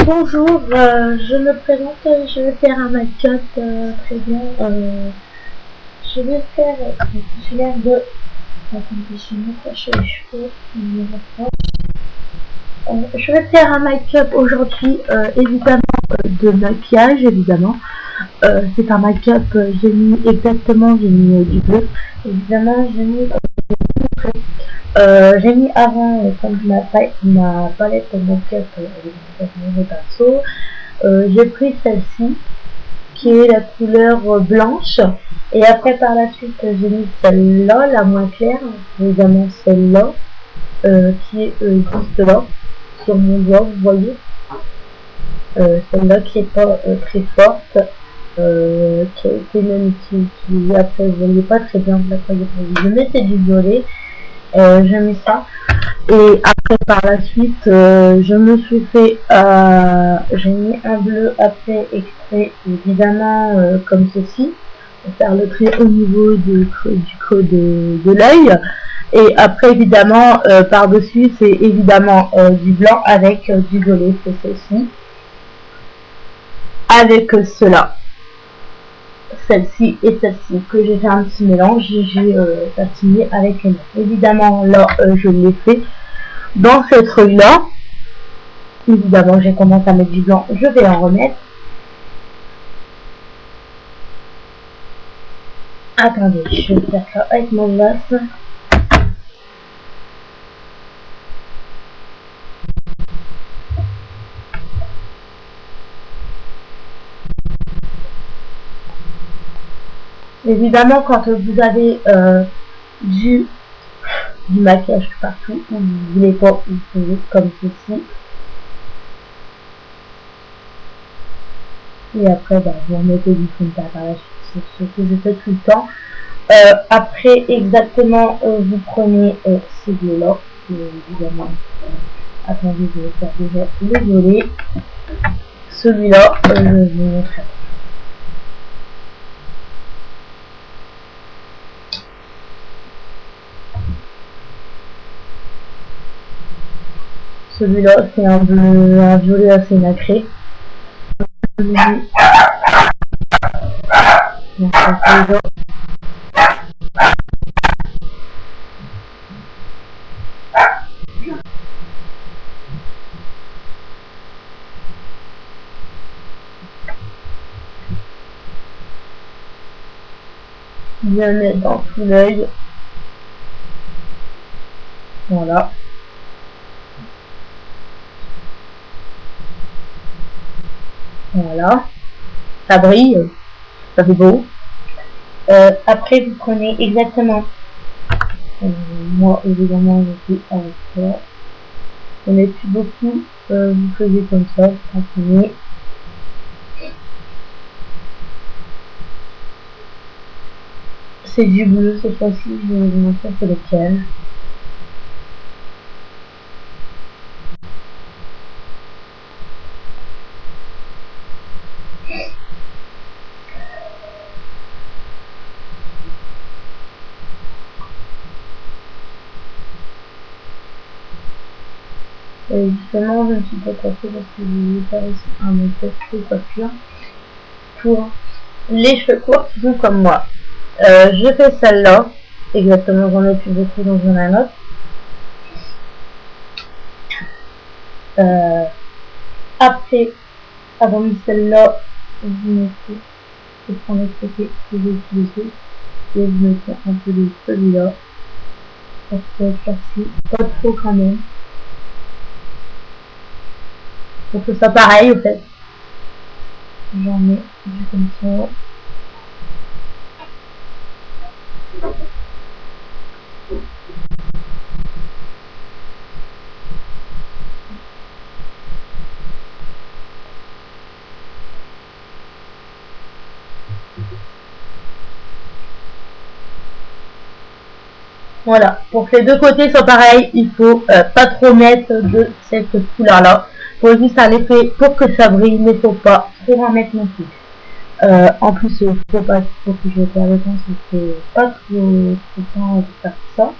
Bonjour, je me présente, je vais faire un make-up très bien. Je vais faire j'ai l'air de... Attendez, je vais m'attacher les cheveux. Je vais faire un make-up aujourd'hui, évidemment, de maquillage, évidemment. C'est un make-up, j'ai mis du bleu. Évidemment, j'ai mis avant comme ma palette de make-up avec mes pinceaux. J'ai pris celle-ci qui est la couleur blanche, et après par la suite j'ai mis celle-là, la moins claire, évidemment celle-là, qui est juste là sur mon doigt, vous voyez, celle-là qui est pas très forte, qui a été même qui après vous voyez pas très bien, vous la voyez pas. Je mettais du violet, j'ai mis ça. Et après par la suite je me suis fait j'ai mis un bleu après extrait, évidemment, comme ceci, pour faire le trait au niveau du creux de l'œil. Et après évidemment par dessus c'est évidemment du blanc avec du violet, c'est ceci avec cela, celle-ci et celle-ci, que j'ai fait un petit mélange, j'ai patiné avec les mains. Évidemment là je l'ai fait dans cette feuille là. Évidemment j'ai commencé à mettre du blanc, je vais en remettre. Attendez, je vais faire ça avec mon glace. Évidemment quand vous avez du maquillage partout, ou vous voulez pas, vous pouvez comme ceci. Et après vous remettez du fond de teint par la suite, c'est ce que je fais tout le temps. Après exactement vous prenez celui-là, évidemment. Attendez, je vais faire déjà le violet. Celui-là, je vais vous montrer. Celui-là, c'est un violet assez nacré. Bien mettre dans tout l'œil. Voilà. Voilà. Ça brille. Ça fait beau. Après, vous prenez exactement. Moi, évidemment, je fais avec ça. On n'est plus beaucoup. Vous faisiez comme ça. Vous continuez. C'est du bleu cette fois-ci. Je vais vous montrer c'est lequel. Et justement, je ne suis pas coiffée parce que je vais faire aussi un make-up de coiffure pour les cheveux courts qui sont comme moi. Je fais celle-là, exactement, j'en ai plus beaucoup dans une autre. Après, avant de celle-là, vous mettez, je prends le côté que j'ai utilisé et vous mettez un peu de celui-là. Ça peut être facile, pas trop quand même. Pour que ce soit pareil au fait. J'en mets du comme ça. Voilà, pour que les deux côtés soient pareils, il faut pas trop mettre de cette couleur là. Il faut juste un effet pour que ça brille, mais il ne faut pas trop en mettre non plus. En plus, il faut pas trop que je perds le temps, c'est pas trop temps de faire ça.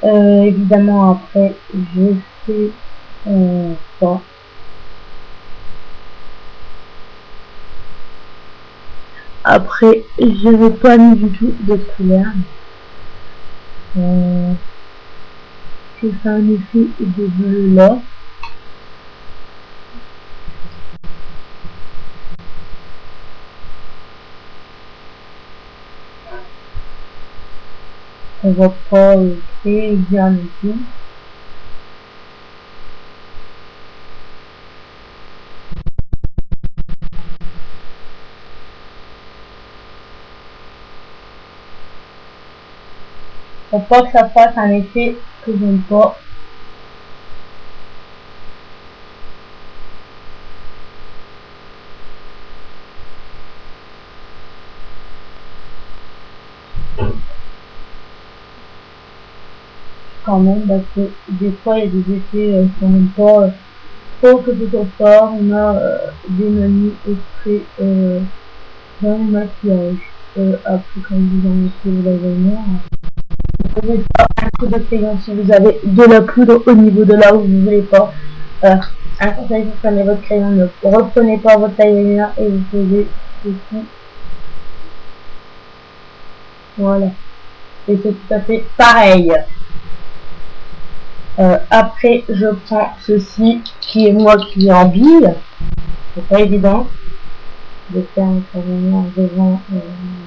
Évidemment, après, je fais ça. Après, je n'ai pas mis du tout de couleur. Je fais un effet de bleu là. On voit pas très bien ici. Pour pas que ça fasse un effet que j'aime pas. Quand même, parce que des fois il y a des effets qu'on n'aime pas trop que ce soit fort. On a des menus extraits dans le maquillage. Après, quand vous en mettez vous la lumière, vous pouvez faire un coup de crayon si vous avez de la poudre au niveau de là où vous voulez pas. Un conseil, vous prenez votre crayon, ne reprenez pas votre eyeliner et vous posez ceci. Voilà. Et c'est tout à fait pareil. Après, je prends ceci qui est moi qui est en bille. C'est pas évident de faire un crayon devant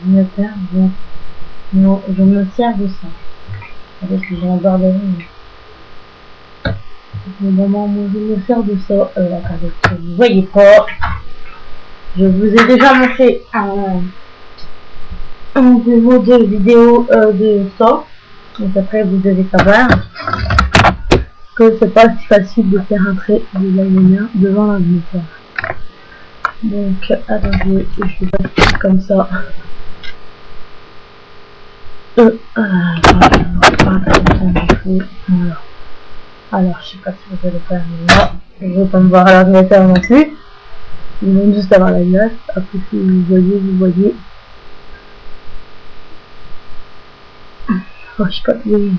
une paire. Donc, moi, je me sers de ça. Avec que j'ai un bordel. Évidemment, moi, je me sers de ça. Avec, vous voyez pas. Je vous ai déjà montré un démo de vidéo de ça. Donc après, vous devez savoir que c'est pas si facile de faire un trait de l'eyeliner devant l'ordinateur. Donc, attendez, je vais passer comme ça. Alors, je sais pas si vous allez faire là. Je ne veux pas me voir à l'ordinateur non plus. Ils vont juste avoir la glace. Après, si vous voyez, vous voyez. Oh, je sais pas si vous voyez.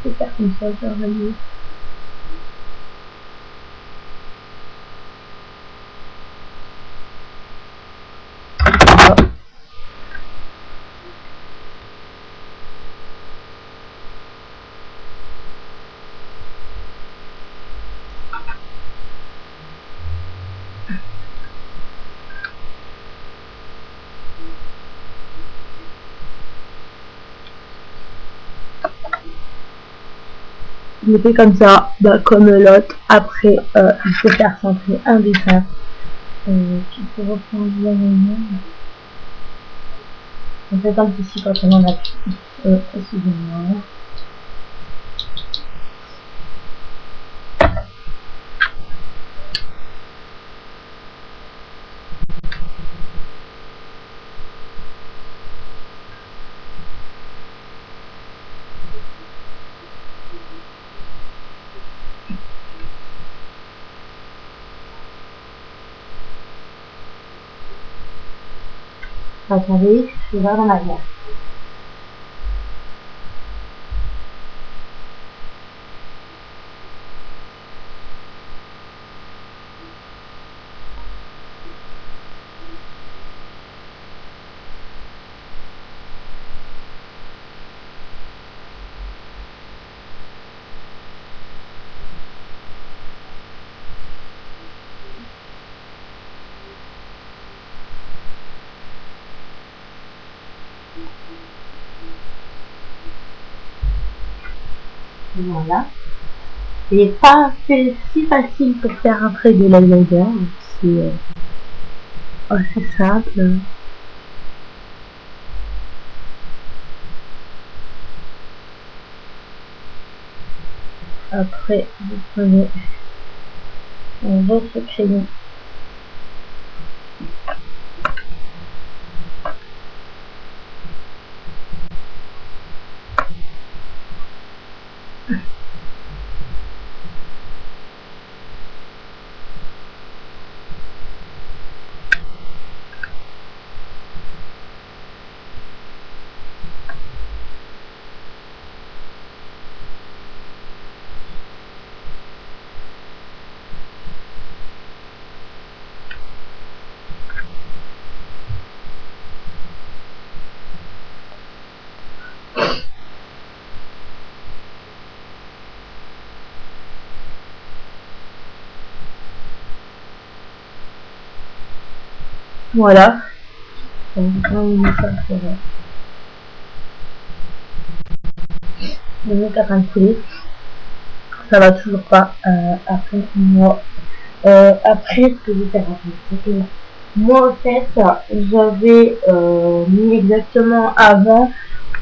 Je vais faire comme ça, je vais revenir. Je le fais comme ça, bah, comme l'autre. Après, il faut faire centrer un dessin. Il faut reprendre la lumière. On fait comme ceci quand on en a plus. Excusez-moi. Attendez, je vais voir dans ma glace. Voilà. C'est pas si facile pour faire un trait de l'eyeliner. C'est assez simple. Après, vous prenez votre crayon. Voilà. Je me mets en train de couler. Ça va toujours pas. Après moi, après ce que je vais faire, c'est que moi en fait, j'avais mis exactement avant,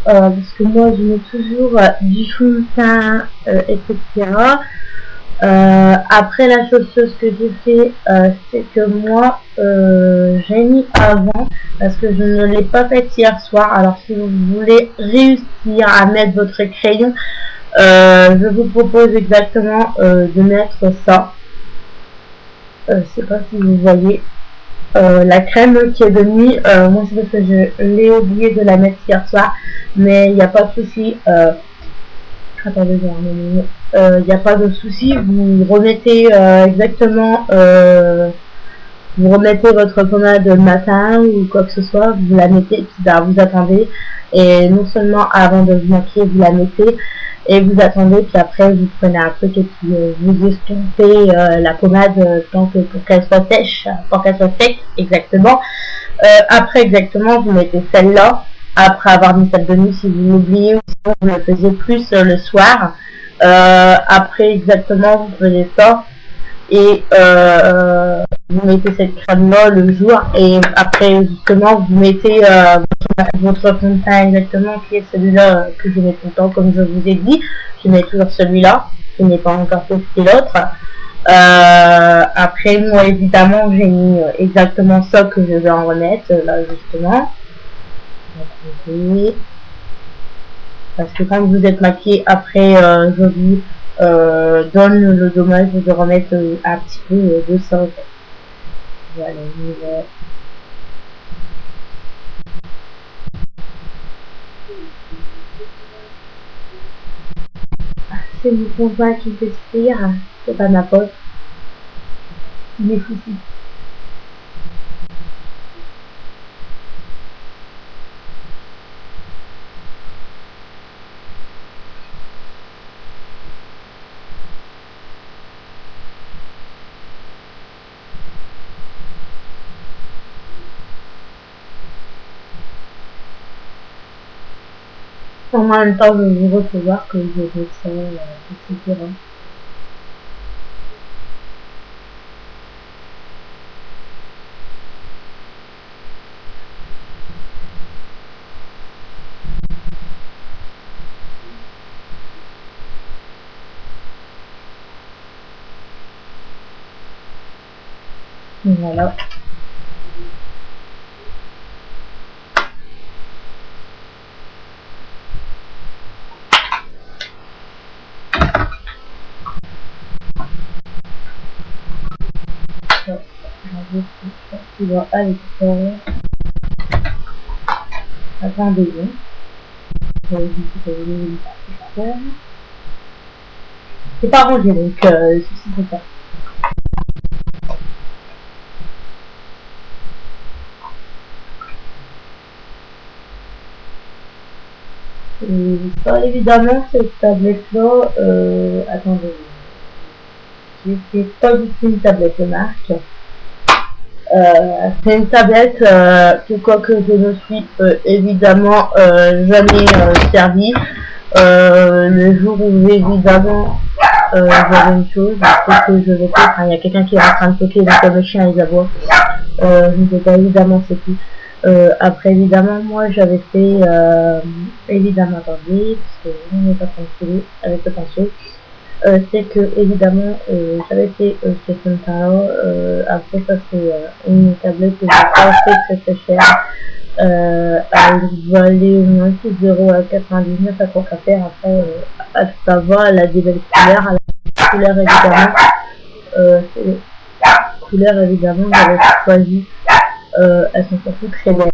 parce que moi je mets toujours du fond de teint, etc. Après la chose que j'ai fait, c'est que moi j'ai mis avant parce que je ne l'ai pas fait hier soir. Alors si vous voulez réussir à mettre votre crayon, je vous propose exactement de mettre ça. Je sais pas si vous voyez la crème qui est de nuit. Moi c'est parce que je l'ai oublié de la mettre hier soir, mais il n'y a pas de souci. Attendez, il n'y a pas de souci. Vous remettez exactement, vous remettez votre pommade le matin ou quoi que ce soit, vous la mettez, puis bah, vous attendez. Et non seulement avant de vous maquiller, vous la mettez et vous attendez, puis après vous prenez un truc et puis vous estompez la pommade tant que pour qu'elle soit sèche, pour qu'elle soit sec exactement. Après exactement, vous mettez celle-là. Après avoir mis celle de nuit, si vous l'oubliez, ou sinon vous le faisiez plus le soir. Après exactement, vous prenez ça et vous mettez cette crème là le jour, et après justement vous mettez votre fond de teint exactement, qui est celui-là que je mets tout le temps, comme je vous ai dit. Je mets toujours celui-là, je n'ai pas encore testé l'autre. Après moi évidemment j'ai mis exactement ça que je vais en remettre là justement. Parce que quand vous êtes maquillé, après je vous donne le dommage de remettre un petit peu de ça. Voilà, c'est mon conjoint qui me fait sourire, c'est pas ma pote. Il est foutu. En même temps, je vous recevoir que je vais ça, etc. Voilà. Il va à l'extérieur. Attendez, c'est pas rangé, donc le souci c'est ça. Et ça, évidemment, cette tablette-là, attendez, c'est pas du tout une tablette de marque. C'est une tablette que quoi que je ne suis évidemment jamais servi. Le jour où évidemment j'avais une chose, c'est que je vais pas, il y a quelqu'un qui est en train de toquer, donc le chien les aboie. Je ne sais pas évidemment c'est qui. Après évidemment moi j'avais fait évidemment, attendez, parce que je n'ai pas tranquille avec le pinceau. C'est que évidemment j'avais fait ce fond après ça c'est une tablette que j'ai pas fait très chère. Elle valait au moins 6 € à 99 à quoi qu'à faire. Après à savoir, elle a des belles couleurs, elle a des couleurs évidemment, c'est les couleurs évidemment que j'avais choisi, elles sont surtout très belles.